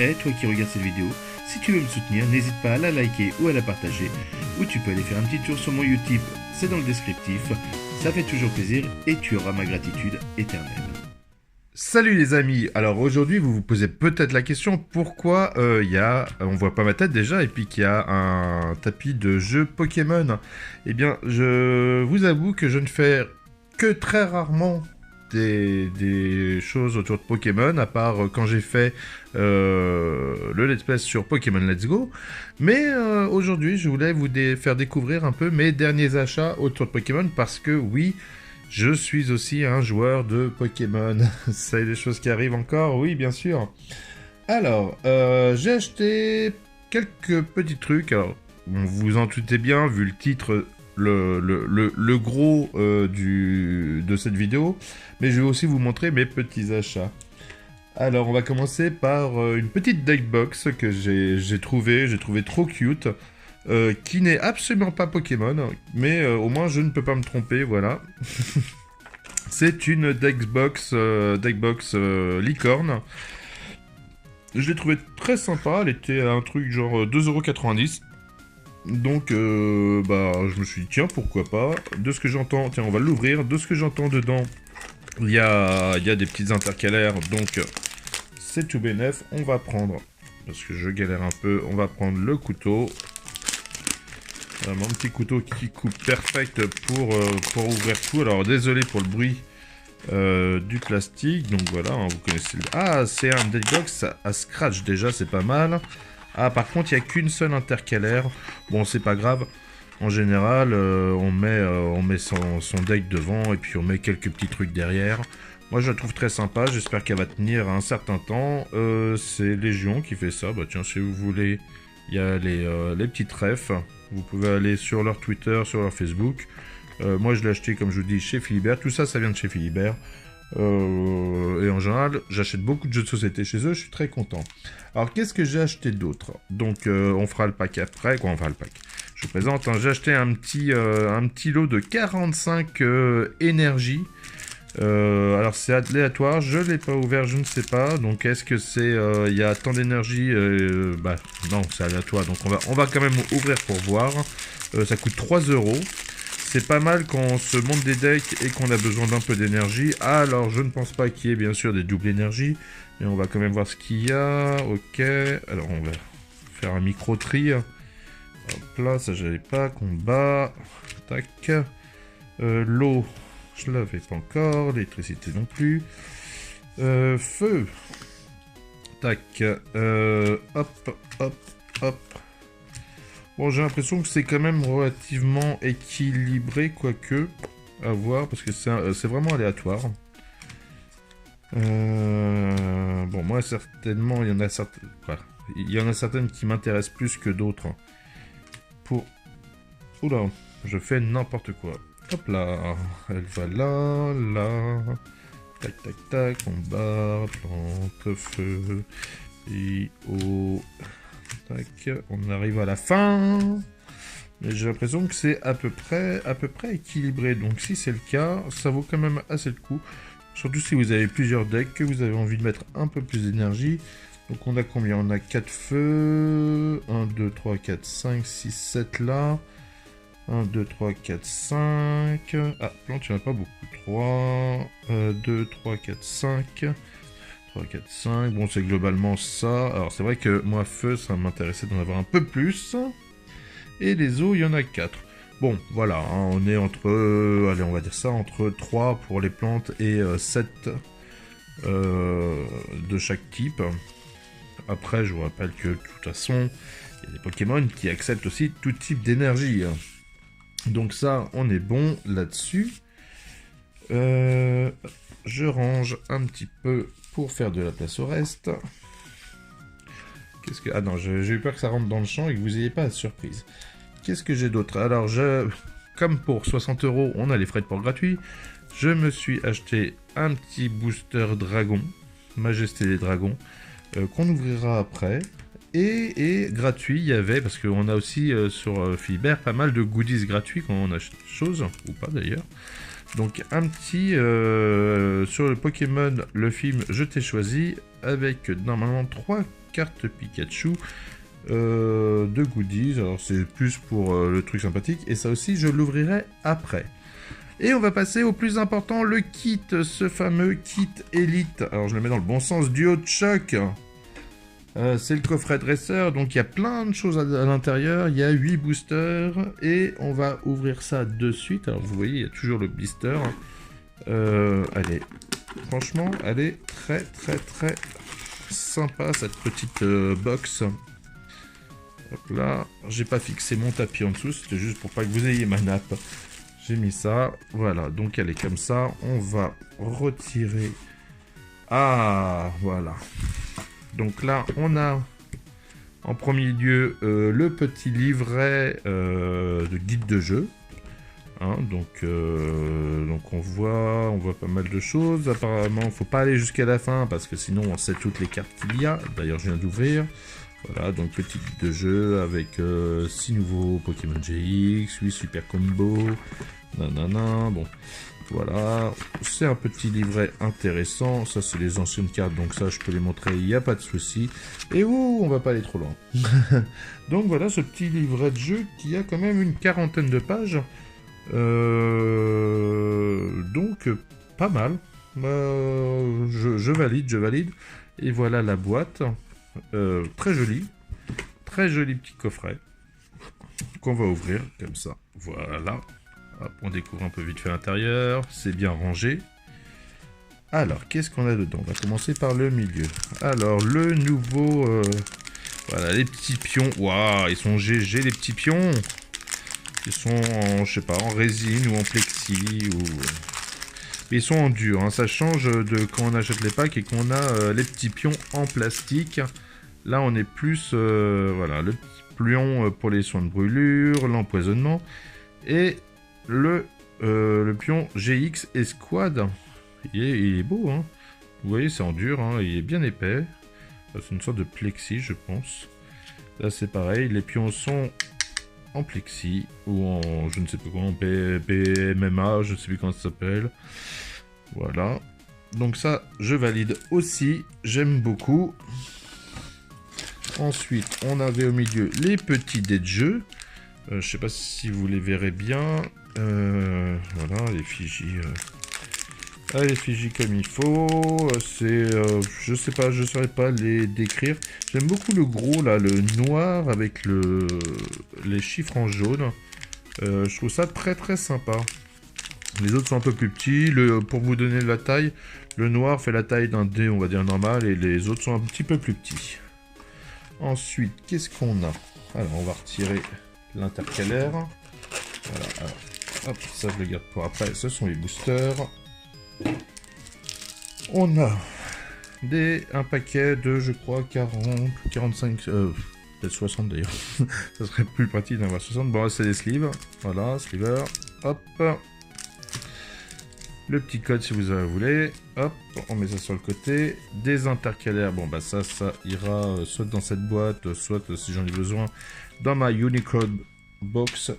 Et toi qui regardes cette vidéo, si tu veux me soutenir, n'hésite pas à la liker ou à la partager, ou tu peux aller faire un petit tour sur mon YouTube, c'est dans le descriptif, ça fait toujours plaisir et tu auras ma gratitude éternelle. Salut les amis, alors aujourd'hui vous vous posez peut-être la question pourquoi on voit pas ma tête déjà et puis qu'il y a un tapis de jeu Pokémon. Eh bien je vous avoue que je ne fais que très rarement des choses autour de Pokémon, à part quand j'ai fait le Let's Play sur Pokémon Let's Go. Mais aujourd'hui je voulais vous faire découvrir un peu mes derniers achats autour de Pokémon parce que oui, je suis aussi un joueur de Pokémon. C'est des choses qui arrivent encore, oui, bien sûr. Alors, j'ai acheté quelques petits trucs. Alors, vous vous en doutez bien, vu le titre, le gros de cette vidéo. Mais je vais aussi vous montrer mes petits achats. Alors, on va commencer par une petite deckbox que j'ai trouvé trop cute. Qui n'est absolument pas Pokémon, mais au moins je ne peux pas me tromper, voilà. C'est une deckbox licorne. Je l'ai trouvée très sympa, elle était à un truc genre 2,90 €. Donc, je me suis dit, tiens, pourquoi pas. De ce que j'entends, tiens, on va l'ouvrir. De ce que j'entends dedans, il y a des petites intercalaires, donc c'est tout bénef. On va prendre, parce que je galère un peu, on va prendre le couteau. Mon petit couteau qui coupe perfect pour ouvrir tout. Alors désolé pour le bruit du plastique. Donc voilà, hein, vous connaissez. Ah, c'est un deckbox à scratch déjà, c'est pas mal. Ah, par contre, il n'y a qu'une seule intercalaire. Bon, c'est pas grave. En général, on met son deck devant et puis on met quelques petits trucs derrière. Moi, je la trouve très sympa. J'espère qu'elle va tenir un certain temps. C'est Légion qui fait ça. Bah tiens, si vous voulez, il y a les petites refs. Vous pouvez aller sur leur Twitter, sur leur Facebook. Moi, je l'ai acheté, comme je vous dis, chez Philibert. Tout ça, ça vient de chez Philibert. Et en général, j'achète beaucoup de jeux de société chez eux. Je suis très content. Alors, qu'est-ce que j'ai acheté d'autre? Donc, on fera le pack après. Quoi, on fera le pack. Je vous présente. Hein, j'ai acheté un petit lot de 45 énergies. Alors c'est aléatoire, je l'ai pas ouvert, je ne sais pas. Donc est-ce que c'est il y a tant d'énergie non, c'est aléatoire. Donc on va quand même ouvrir pour voir. Ça coûte 3 €. C'est pas mal quand on se monte des decks et qu'on a besoin d'un peu d'énergie. Alors je ne pense pas qu'il y ait bien sûr des doubles énergies, mais on va quand même voir ce qu'il y a. OK. Alors on va faire un micro tri. Hop là, ça j'avais pas. Combat. Tac. L'eau. Je l'avais pas encore, l'électricité non plus. Feu. Tac. Hop, hop, hop. Bon, j'ai l'impression que c'est quand même relativement équilibré, quoique. À voir, parce que c'est vraiment aléatoire. Bon, moi, certainement, il y en a certaines... Voilà. Il y en a certaines qui m'intéressent plus que d'autres. Oula, je fais n'importe quoi. Hop là, elle va là, là, tac, tac, tac, combat, plante, feu, et eau, tac, on arrive à la fin, mais j'ai l'impression que c'est à peu près équilibré, donc si c'est le cas, ça vaut quand même assez le coup, surtout si vous avez plusieurs decks, que vous avez envie de mettre un peu plus d'énergie. Donc on a combien? On a 4 feux, 1, 2, 3, 4, 5, 6, 7 là. 1, 2, 3, 4, 5. Ah, plante, il n'y en a pas beaucoup. 3, 2, 3, 4, 5. 3, 4, 5. Bon, c'est globalement ça. Alors, c'est vrai que moi, feu, ça m'intéressait d'en avoir un peu plus. Et les eaux, il y en a 4. Bon, voilà, hein, on est entre... allez, on va dire ça, entre 3 pour les plantes et 7 de chaque type. Après, je vous rappelle que, de toute façon, il y a des Pokémon qui acceptent aussi tout type d'énergie. Donc ça, on est bon là-dessus. Je range un petit peu pour faire de la place au reste. Qu'est-ce que... Ah non, j'ai eu peur que ça rentre dans le champ et que vous n'ayez pas la surprise. Qu'est-ce que j'ai d'autre? Alors, comme pour 60 €, on a les frais de port gratuits. Je me suis acheté un petit booster dragon, Majesté des Dragons, qu'on ouvrira après. Et gratuit, il y avait, parce qu'on a aussi sur Philibert pas mal de goodies gratuits quand on achète chose, ou pas d'ailleurs. Donc un petit sur le Pokémon, le film Je t'ai choisi, avec normalement 3 carte Pikachu de goodies. Alors c'est plus pour le truc sympathique. Et ça aussi, je l'ouvrirai après. Et on va passer au plus important, le kit, ce fameux kit Elite. Alors je le mets dans le bon sens, duo de choc. C'est le coffret dresseur, donc il y a plein de choses à l'intérieur. Il y a 8 boosters et on va ouvrir ça de suite. Alors vous voyez, il y a toujours le blister. Allez, franchement, elle est très sympa cette petite box. Hop là, j'ai pas fixé mon tapis en dessous, c'était juste pour pas que vous ayez ma nappe. J'ai mis ça, voilà, donc elle est comme ça. On va retirer. Ah, voilà. Donc là, on a en premier lieu le petit livret de guide de jeu. Hein, donc on voit pas mal de choses. Apparemment, il ne faut pas aller jusqu'à la fin parce que sinon on sait toutes les cartes qu'il y a. D'ailleurs, je viens d'ouvrir. Voilà, donc petit guide de jeu avec 6 nouveaux Pokémon GX, 8 super combos. Nanana, bon. Voilà, c'est un petit livret intéressant. Ça, c'est les anciennes cartes, donc ça, je peux les montrer, il n'y a pas de souci. Et on va pas aller trop loin. Donc voilà, ce petit livret de jeu qui a quand même une 40aine de pages. Donc, pas mal. Je valide. Et voilà la boîte. Très joli petit coffret qu'on va ouvrir comme ça. Voilà. Hop, on découvre un peu vite fait l'intérieur, c'est bien rangé. Alors, qu'est-ce qu'on a dedans? On va commencer par le milieu. Alors, le nouveau... voilà, les petits pions. Waouh, ils sont GG, les petits pions. Ils sont en, je sais pas, en résine ou en plexi. Mais ils sont en dur, hein. Ça change de quand on achète les packs et qu'on a les petits pions en plastique. Là, on est plus... voilà, le petit pion pour les soins de brûlure, l'empoisonnement. Et... le pion GX Escouade, il est beau, hein. Vous voyez, c'est en dur, hein, il est bien épais. C'est une sorte de plexi, je pense. Là, c'est pareil, les pions sont en plexi, ou en, je ne sais plus quoi, en PMMA, je ne sais plus comment ça s'appelle. Voilà. Donc ça, je valide aussi, j'aime beaucoup. Ensuite, on avait au milieu les petits dés de jeu. Je sais pas si vous les verrez bien. Voilà, les Fiji. Les Fiji comme il faut. C'est, je sais pas, je saurais pas les décrire. J'aime beaucoup le gros là, le noir avec les chiffres en jaune. Je trouve ça très sympa. Les autres sont un peu plus petits. Pour vous donner la taille, le noir fait la taille d'un dé, on va dire normal, et les autres sont un petit peu plus petits. Ensuite, qu'est-ce qu'on a? Alors, on va retirer l'intercalaire. Voilà, alors, hop, ça je le garde pour après. Ce sont les boosters. On a un paquet de, je crois, 40, 45, peut-être 60 d'ailleurs. Ça serait plus pratique d'en avoir 60. Bon, là, c'est des sleeves. Voilà, sliver. Hop. Le petit code si vous en voulez. Hop, on met ça sur le côté. Des intercalaires. Bon, bah ça ira soit dans cette boîte, soit si j'en ai besoin, dans ma Unicode box.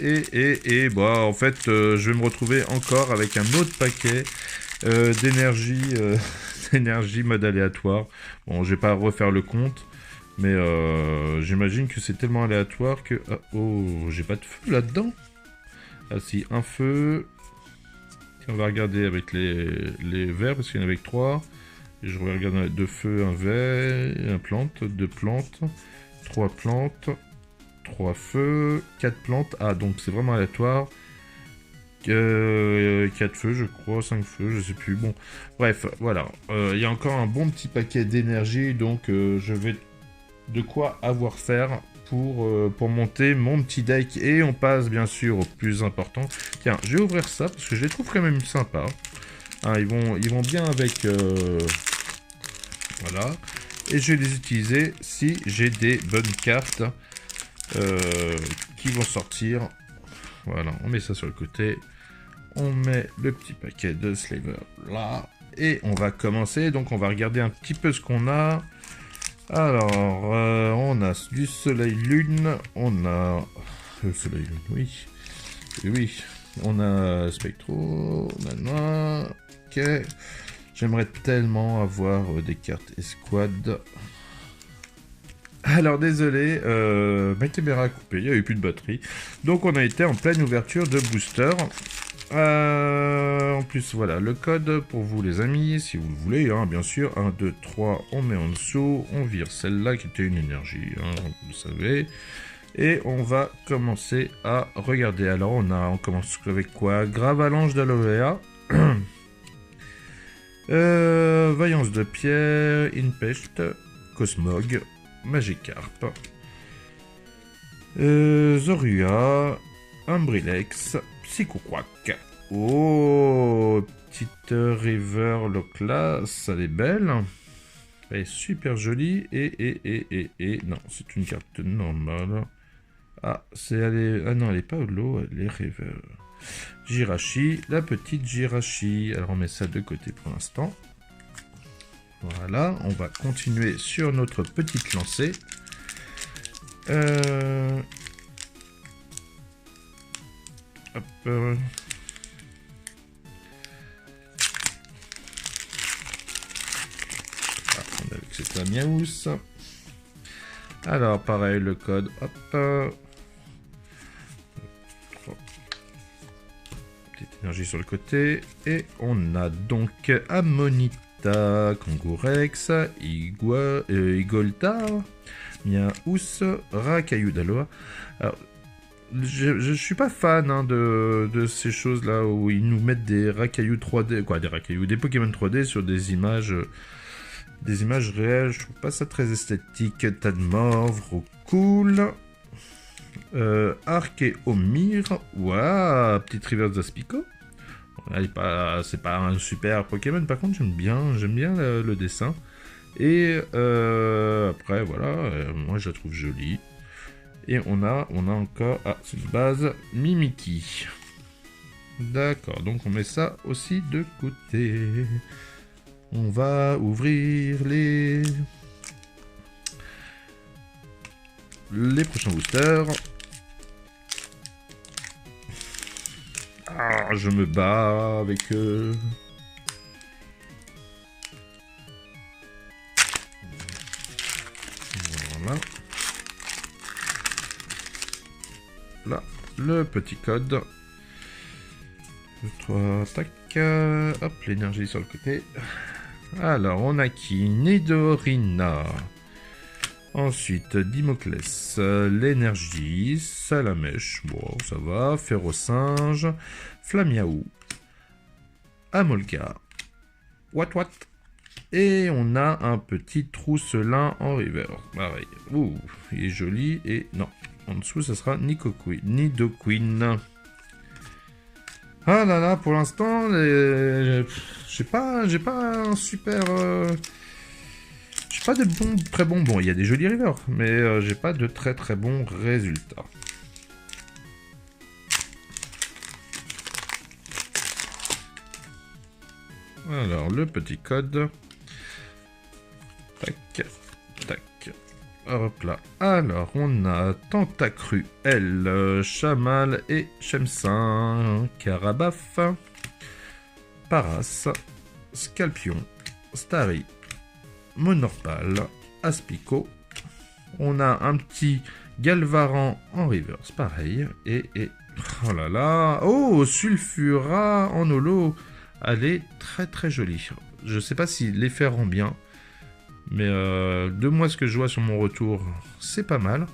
Et bah, en fait, je vais me retrouver encore avec un autre paquet d'énergie mode aléatoire. Bon, je vais pas refaire le compte, mais j'imagine que c'est tellement aléatoire que... oh, j'ai pas de feu là-dedans. Ah si, un feu. On va regarder avec les verres, parce qu'il y en a avec 3. Et je regarde 2 feux, un verre, un plante, 2 plantes, 3 plantes, 3 feux, 4 plantes. Ah, donc c'est vraiment aléatoire. 4 feux, je crois, 5 feux, je sais plus. Bon, bref, voilà. Il y a encore un bon petit paquet d'énergie, donc je vais de quoi avoir faire pour monter mon petit deck. Et on passe bien sûr au plus important. Tiens, je vais ouvrir ça parce que je les trouve quand même sympas. Hein, ils vont bien avec... voilà. Et je vais les utiliser si j'ai des bonnes cartes qui vont sortir. Voilà, on met ça sur le côté. On met le petit paquet de Slaver là. Et on va commencer. Donc on va regarder un petit peu ce qu'on a. Alors, on a du soleil lune. On a... le soleil lune, oui. Et oui. On a Spectro. Nanana. Ok. J'aimerais tellement avoir des cartes escouade. Alors désolé, ma caméra a coupé, il n'y a eu plus de batterie. Donc on a été en pleine ouverture de booster. En plus voilà, le code pour vous les amis, si vous le voulez, hein, bien sûr. 1, 2, 3, on met en dessous, on vire celle-là qui était une énergie, hein, vous le savez. Et on va commencer à regarder. Alors on commence avec quoi? Gravalanche d'aloe. Vaillance de pierre, Inpest, Cosmog, Magikarp, Zorua, Umbrilex, Psychoquack. Oh, petite River Loclas, elle est belle. Elle est super jolie. Et non, c'est une carte normale. Ah, ah non, elle est pas au lot, elle est River. Jirachi, la petite Jirachi. Alors on met ça de côté pour l'instant. Voilà, on va continuer sur notre petite lancée. Hop. Ah, on a vu que c'était un miaous. Alors pareil, le code. Hop. Énergie sur le côté. Et on a donc Amonita, Kangourex, Igoltar, Miaous, Rakayu d'Aloa. Alors, je suis pas fan hein, de ces choses-là où ils nous mettent des Rakayu 3D, des Pokémon 3D sur des images réelles. Je trouve pas ça très esthétique. Tadmorph, Cool. Archeomir, ouah, petite Reverse d'Aspico. C'est pas un super Pokémon, par contre j'aime bien le dessin. Et après voilà, moi je la trouve jolie. Et on a encore, c'est une base Mimiki. D'accord, donc on met ça aussi de côté. On va ouvrir les prochains boosters. Ah, je me bats avec eux. Voilà. Là, le petit code. 3, tac. Hop, l'énergie sur le côté. Alors, on a qui? Nidorina. Ensuite, Dimoclès, l'énergie, Salamèche, bon, ça va, Férocinge, Flamiaou, Amolga, Wat. Et on a un petit Trousselin en reverse. Pareil. Ouh, il est joli. Et non, en dessous, ça sera Nidoqueen. Ah là là, pour l'instant, j'ai pas un super... J'ai pas de très bons. Bon, il y a des jolis rivers, mais j'ai pas de très bons résultats. Alors, le petit code. Tac, tac. Hop là. Alors, on a Tentacru, L, Chamal et Chemsin, Carabaf, Paras, Scalpion, Starry, Monorpal, Aspico. On a un petit Galvaran en reverse, pareil. Et oh là là. Oh, Sulfura en holo. Elle est très jolie. Je sais pas si l'effet rend bien. Mais de moi, ce que je vois sur mon retour, c'est pas mal.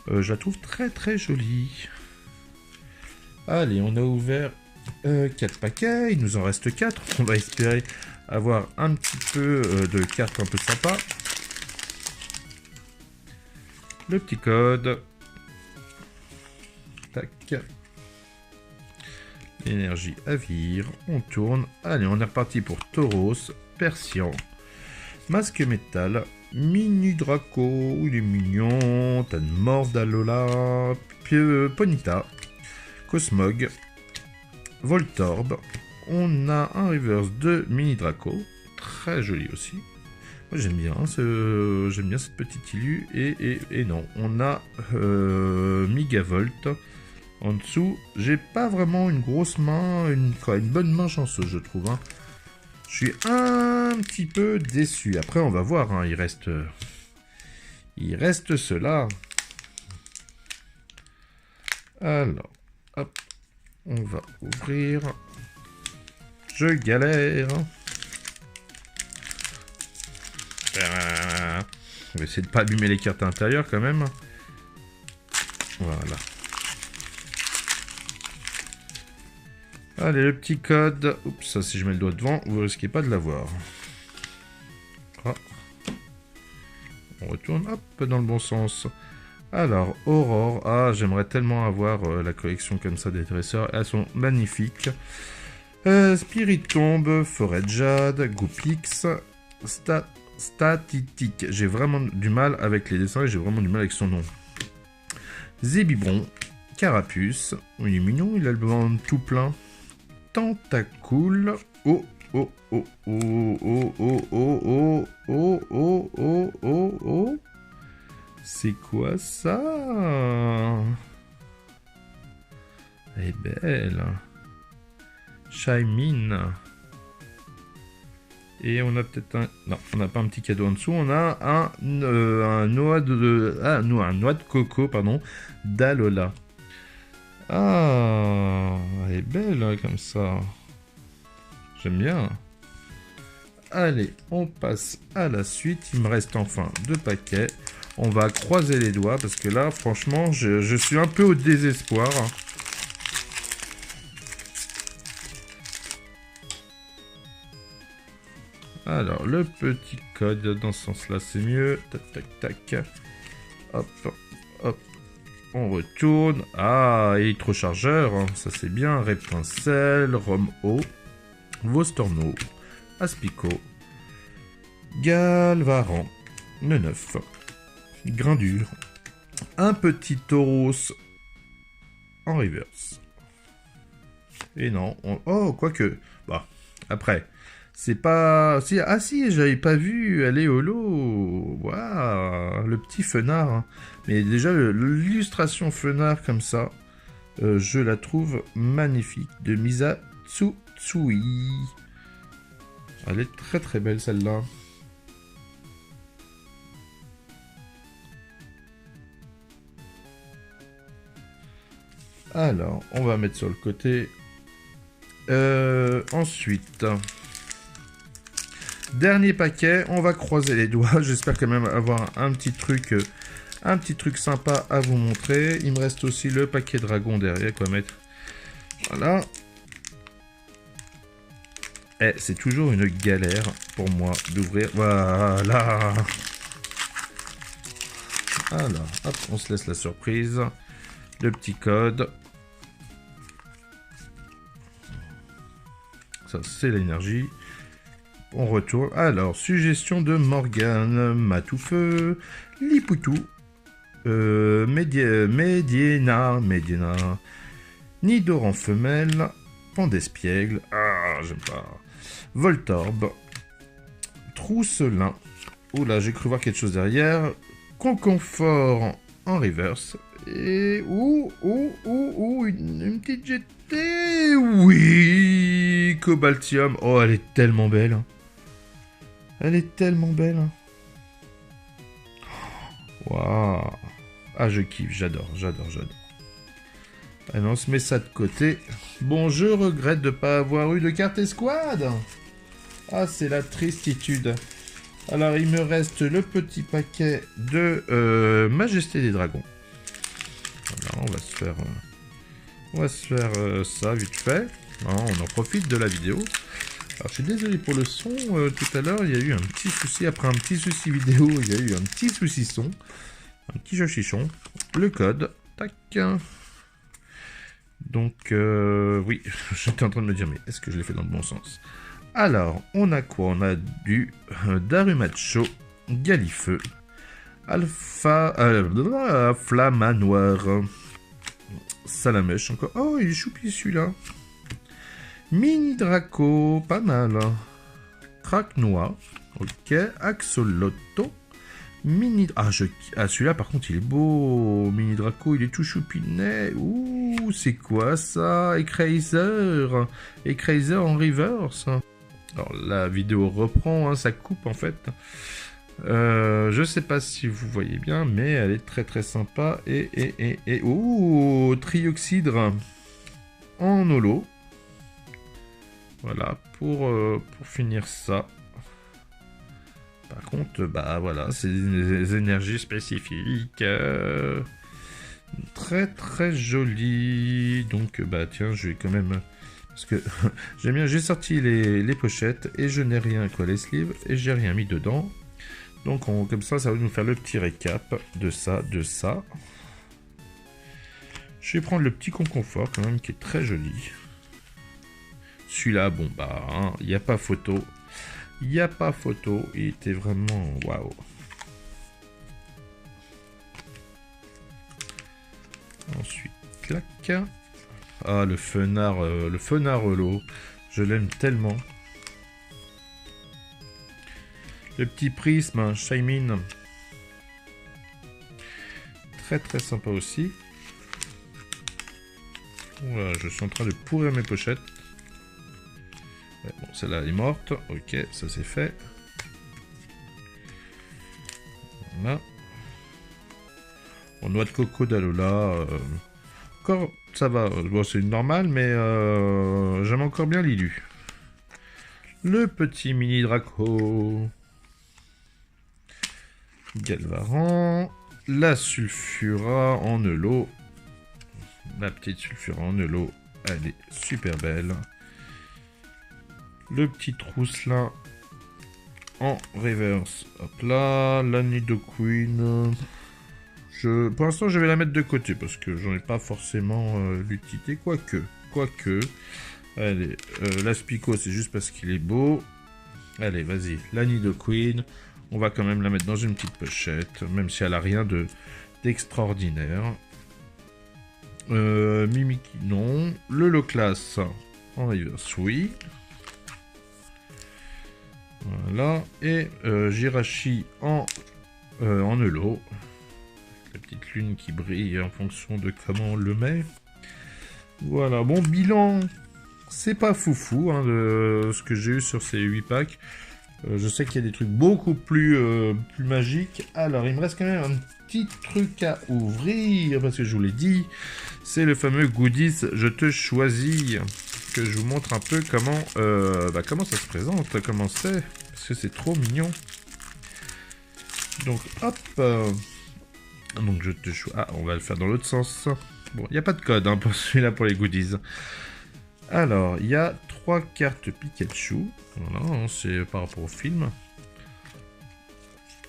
Je la trouve très jolie. Allez, on a ouvert 4 paquets. Il nous en reste 4. On va espérer avoir un petit peu de cartes un peu sympa. Le petit code. Tac. L'énergie à vire. On tourne. Allez, on est reparti pour Tauros, Persian, Masque Métal, Mini Draco. Il est mignon. Tadmorph d'Alola, Ponyta, Cosmog, Voltorb. On a un reverse de Mini Draco, très joli aussi. Moi j'aime bien, cette petite illu. Et non, on a Migavolt. En dessous, j'ai pas vraiment une grosse main, une bonne main chanceuse, je trouve. Hein. Je suis un petit peu déçu. Après, on va voir. Hein, il reste Il reste cela. Alors, hop, on va ouvrir. Je galère. On va essayer de pas abîmer les cartes à l'intérieur quand même. Voilà. Allez, le petit code. Oups, ça, si je mets le doigt devant, vous risquez pas de l'avoir. Ah. On retourne, hop, dans le bon sens. Alors, Aurore. Ah, j'aimerais tellement avoir la collection comme ça des dresseurs. Elles sont magnifiques. Spirit Tombe, Forêt de Jade, Goupix, Statitique. J'ai vraiment du mal avec les dessins et j'ai vraiment du mal avec son nom. Zébibron, Carapuce. Il est mignon, il a le ventre tout plein. Tentacool. Oh, oh, oh, oh, oh, oh, oh, oh, oh, oh, oh, oh. C'est quoi ça? Elle est belle. Shaimin. Et on a peut-être un... Non, on n'a pas un petit cadeau en dessous. On a un noix de... Ah, non, un noix de coco, pardon. d'Alola. Ah, elle est belle hein, comme ça. J'aime bien. Allez, on passe à la suite. Il me reste enfin 2 paquets. On va croiser les doigts parce que là, franchement, je suis un peu au désespoir. Alors, le petit code dans ce sens-là, c'est mieux. Tac, tac, tac. Hop, hop. On retourne. Ah, électrochargeur. Hein. Ça, c'est bien. Répincelle, Rome-O, Vostorno, Aspico, Galvaran, le 9. Grindure. Un petit Tauros en reverse. Et non. Oh, quoique. Bah, après. C'est pas... Si, ah si, j'avais pas vu aller au lot. Waouh, le petit Fenard. Hein. Mais déjà, l'illustration Fenard comme ça, je la trouve magnifique. De Misa Tsutsui. Elle est très très belle celle-là. Alors, on va mettre sur le côté. Ensuite... Dernier paquet, on va croiser les doigts. J'espère quand même avoir un petit truc sympa à vous montrer. Il me reste aussi le paquet dragon derrière, quoi mettre. Voilà. Et c'est toujours une galère pour moi d'ouvrir. Voilà. Alors, hop, on se laisse la surprise. Le petit code. Ça, c'est l'énergie. On retourne. Alors, suggestion de Morgane, Matoufeu, Lipoutou, Mediena, Nidoran femelle, Pandespiègle, ah, j'aime pas, Voltorb, Trousselin, oula, j'ai cru voir quelque chose derrière, Conconfort en reverse, et, une petite GT, oui, Cobaltium, oh, elle est tellement belle, elle est tellement belle. Waouh. Ah, je kiffe, j'adore. Allez, on se met ça de côté. Bon, je regrette de ne pas avoir eu de carte escouade. Ah, c'est la tristitude. Alors, il me reste le petit paquet de Majesté des Dragons. Voilà, on va se faire ça vite fait. Non, on en profite de la vidéo. Alors, je suis désolé pour le son, tout à l'heure, il y a eu un petit souci, après un petit souci vidéo, il y a eu un petit souci son, un petit jochichon, le code, tac. Donc, oui, j'étais en train de me dire, mais est-ce que je l'ai fait dans le bon sens? Alors, on a quoi? On a du Darumacho, Galifeu, Alpha, Flamanoir, Salamèche encore, oh, il est choupi celui-là. Mini Draco, pas mal. Craque-noix, ok. Axolotl. Mini... Ah, celui-là, par contre, il est beau. Mini Draco, il est tout choupinet. Ouh, c'est quoi ça? Écraiser en reverse. Alors, la vidéo reprend, hein, ça coupe, en fait. Je sais pas si vous voyez bien, mais elle est très très sympa. Oh, trioxydre en holo. Voilà, pour finir ça. Par contre, bah voilà, c'est des énergies spécifiques. Très très joli. Donc, bah tiens, je vais quand même... Parce que j'aime bien, j'ai sorti les pochettes et je n'ai rien, quoi, les sleeves, et j'ai rien mis dedans. Donc, comme ça va nous faire le petit récap de ça, de ça. Je vais prendre le petit confort quand même, qui est très joli. Celui-là, bon, bah, hein, il n'y a pas photo. Il n'y a pas photo. Il était vraiment... Waouh. Ensuite, clac. Ah, le fenard holo. Je l'aime tellement. Le petit prisme, Shaymin. Très très sympa aussi. Voilà, je suis en train de pourrir mes pochettes. Ouais, bon, celle-là elle est morte. Ok, ça c'est fait. Voilà. Bon, noix de coco d'Alola. Encore, ça va. Bon, c'est normal, mais j'aime encore bien Lilu. Le petit mini Draco. Galvaran. La Sulfura en holo. La petite Sulfura en holo. Elle est super belle. Le petit Trousselin en reverse. Hop là. La Nidoqueen. Pour l'instant, je vais la mettre de côté parce que j'en ai pas forcément l'utilité. Quoique. Allez, l'Aspico, c'est juste parce qu'il est beau. Allez, vas-y. La Nidoqueen. On va quand même la mettre dans une petite pochette, même si elle a rien d'extraordinaire. Mimikyu, non. Le Loclas en reverse, oui. Voilà. Et Jirachi en holo. La petite lune qui brille en fonction de comment on le met. Voilà. Bon, bilan, c'est pas foufou hein, de ce que j'ai eu sur ces 8 packs. Je sais qu'il y a des trucs beaucoup plus magiques. Alors, il me reste quand même un petit truc à ouvrir, parce que je vous l'ai dit, c'est le fameux goodies Je te choisis, que je vous montre un peu comment ça se présente, comment c'est, parce que c'est trop mignon. Donc, hop, donc je te choisis. Ah, on va le faire dans l'autre sens. Bon, il n'y a pas de code hein, pour celui-là, pour les goodies. Alors, il y a 3 cartes Pikachu. Voilà, c'est par rapport au film.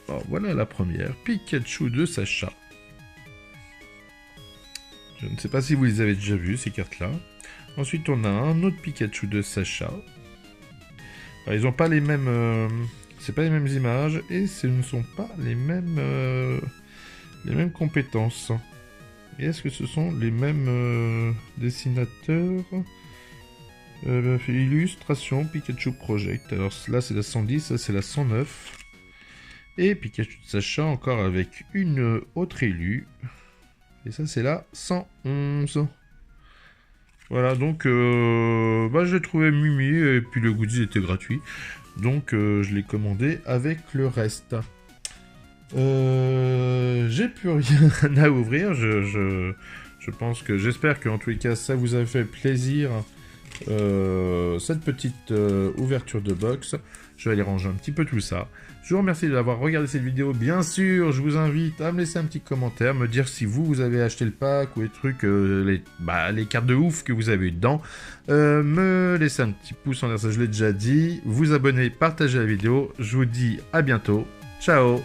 Alors, voilà la première. Pikachu de Sacha. Je ne sais pas si vous les avez déjà vues, ces cartes-là. Ensuite, on a un autre Pikachu de Sacha. Alors, ils n'ont pas les mêmes... c'est pas les mêmes images. Et ce ne sont pas les mêmes compétences. Et est-ce que ce sont les mêmes dessinateurs? Illustration Pikachu Project. Alors là c'est la 110, ça c'est la 109. Et Pikachu de Sacha encore avec une autre élue. Et ça c'est la 111. Voilà donc je l'ai trouvé mimi et puis le goodies était gratuit. Donc je l'ai commandé avec le reste. J'ai plus rien à ouvrir. Je pense que j'espère qu'en tous les cas ça vous a fait plaisir. Cette petite ouverture de box. Je vais aller ranger un petit peu tout ça. Je vous remercie d'avoir regardé cette vidéo. Bien sûr, je vous invite à me laisser un petit commentaire, me dire si vous avez acheté le pack ou les trucs, les cartes de ouf que vous avez eu dedans. Me laisser un petit pouce en l'air, ça je l'ai déjà dit. Vous abonner, partager la vidéo. Je vous dis à bientôt. Ciao!